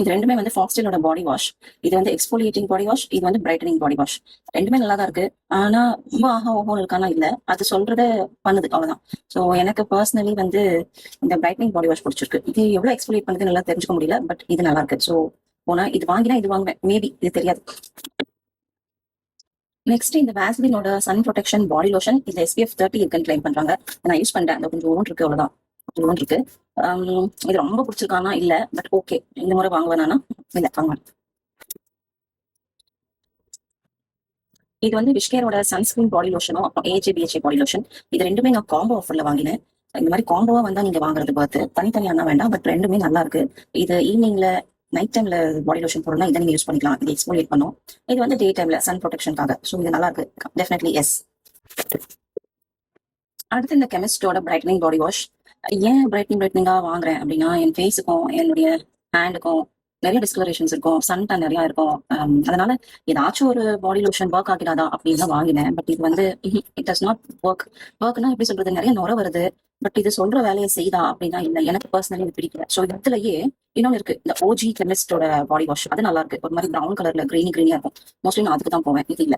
இது ரெண்டுமே வந்து ஃபாக்ஸ்டைலோட பாடி வாஷ். இது வந்து எக்ஸ்போலியேட்டிங் பாடி வாஷ், இது வந்து பிரைட்டனிங் பாடி வாஷ். ரெண்டுமே நல்லா தான் இருக்கு. ஆனா ரொம்ப ஆஹா ஓஹோன்னு இருக்கானா இல்ல, அது சொல்றத பண்ணுது அவ்வளவுதான். ஸோ எனக்கு பர்சனலி வந்து இந்த பிரைட்டனிங் பாடி வாஷ் பிடிச்சிருக்கு. இது எவ்வளவு எக்ஸ்போலியேட் பண்ணுது நல்லா தெரிஞ்சுக்க முடியல, பட் இது நல்லா இருக்கு. ஸோ போனா இது வாங்கினா இது வாங்குவேன், மேபி, இது தெரியாது. நெக்ஸ்ட் இந்த வேஸ்லினோட சன் ப்ரொடெக்ஷன் பாடி லோஷன். இதுல SPF 30 இருக்குன்னு கிளைம் பண்றாங்க. நான் யூஸ் பண்றேன், அந்த கொஞ்சம் இருக்கு, அவ்வளவுதான், கொஞ்சம் இருக்கு. இது ரொம்ப பிடிச்சிருக்கானா இல்ல, பட் ஓகே, இந்த முறை வாங்குவேனா இல்ல, வாங்குவேன். இது வந்து விஷ்கேரோட சன்ஸ்கிரீன் பாடி லோஷனும் அப்புறம் AHA பாடி லோஷன். இது ரெண்டுமே நான் காம்போ ஆஃபர்ல வாங்கினேன். இந்த மாதிரி காம்போவா வந்தா நீங்க வாங்குறது பார்த்து தனித்தனியா வேண்டாம், பட் ரெண்டுமே நல்லா இருக்கு. இது ஈவினிங்ல நைட் டைம்ல பாடி லோஷன் போடணும்னா இதை நீங்க யூஸ் பண்ணிக்கலாம். இது எக்ஸ்போலியேட் பண்ணும். இது வந்து டே டைம்ல சன் ப்ரொடெக்ஷனுக்காக. ஸோ இது நல்லா இருக்கு, டெஃபினெட்லி எஸ். அடுத்து இந்த கெமிஸ்டோட பிரைட்னிங் பாடி வாஷ். ஏன் பிரைட்னிங்கா வாங்குறேன் அப்படின்னா, என் ஃபேஸுக்கும் என்னுடைய ஹேண்டுக்கும் நிறைய டிஸ்கலரேஷன்ஸ் இருக்கும், சன் டேன் நிறைய இருக்கும். அதனால ஏதாச்சும் ஒரு பாடி லோஷன் ஒர்க் ஆகிடாதா அப்படின்னு தான் வாங்கினேன். பட் இது வந்து இட் டஸ் நாட் ஒர்க்னா எப்படி சொல்றது, நிறைய நுர வருது. பட் இது சொல்ற வேலையை செய்தா அப்படின்னா இல்ல, எனக்கு பர்சனலி இது பிடிக்கல. ஸோ இதுலயே இன்னொன்னு இருக்கு, இந்த OG கெமிஸ்டோட பாடி வாஷ். அது நல்லா இருக்கு, ஒரு மாதிரி ப்ரௌன் கலர்ல கிரீனியா இருக்கும். மோஸ்ட்லி நான் அதுக்கு தான் போவேன், இது இல்ல.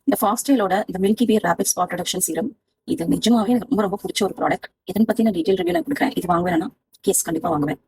இந்த ஃபாஸ்டைலோட இந்த மில்கி வே ரேபிட் ஸ்பாட் ரிடக்ஷன் சீரம். இது நிஜமாவே எனக்கு ரொம்ப ரொம்ப பிடிச்ச ஒரு ப்ராடக்ட். இதன் பத்தி நான் டீடைல் ரிவ்யூ நான் கொடுக்குறேன். இது வாங்குவேன்னா கேஸ் கண்டிப்பா வாங்குவேன்.